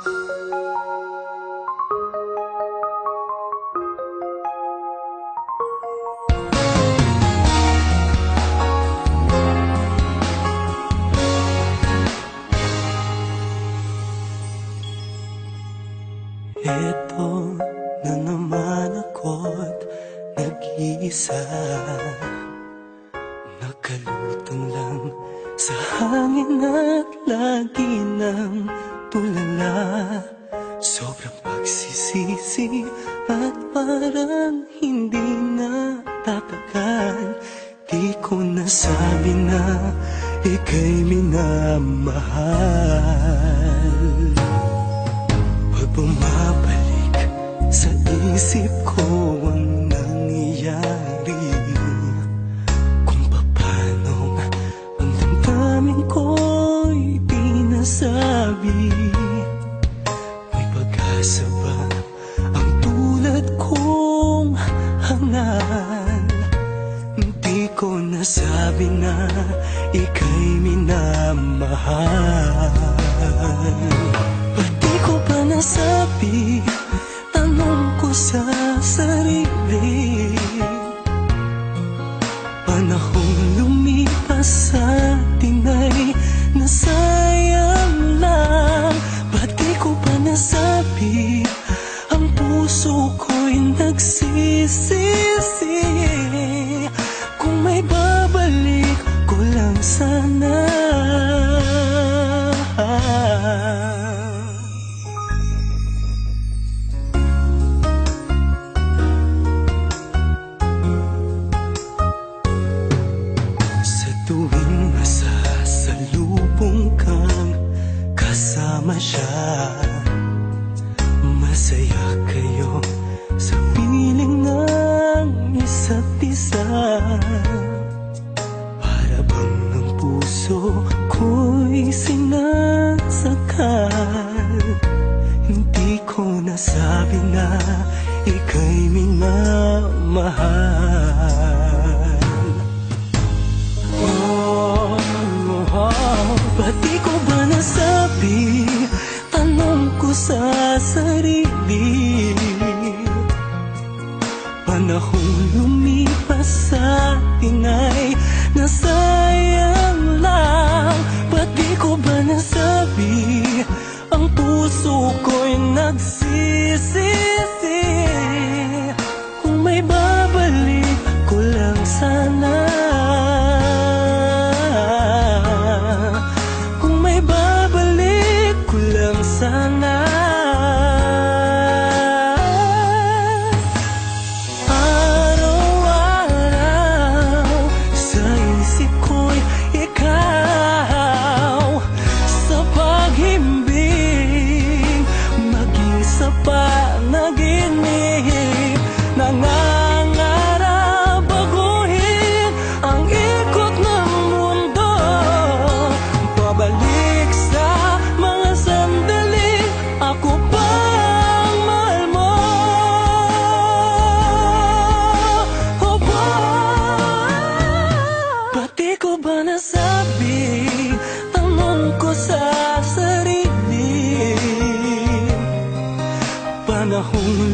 Eto na naman ako't nag-iisa, nakalutang lang sa hangin at lagi ng tulala. Sobrang pagsisisi at parang hindi na tatagal. Di ko nasabi na ika'y minamahal. Pag bumabalik sa isip ko ang nangyayari, kung paano ang damdamin ko'y di nasabi. May pag-asa ba ang tulad kong hangal? Di ko nasabi na ika'y minamahal. Nasabi, tanong ko sa sarili, panahong lumipas sa atin ay nasayang lang. Ba't di ko pa nasabi, ang puso ko'y nagsisisi. Kung may babalik ko lang sana. Tuwing masasalubong kang kasama siya, masaya kayo sa piling ng isa't isa. Para bang ang puso ko'y sinasakal. Hindi ko nasabi na ika'y minamahal. Ba't di ko ba nasabi, tanong ko sa sarili, panahong lumipas sa atin ay nasayang lang. Ba't di ko ba nasabi, ang puso ko'y nagsisisi. Kung may babalik ko lang sana. Sana araw-araw sa isip ko'y ikaw. Sa pag-ibig, mag-isa pa naginip, nangangarap baguhin ang ikot ng mundo. Pabalik sa mga sandali, ako bang mahal mo? O ba? Ba't di ko ba nasabi, tanong ko sa sarili, panahong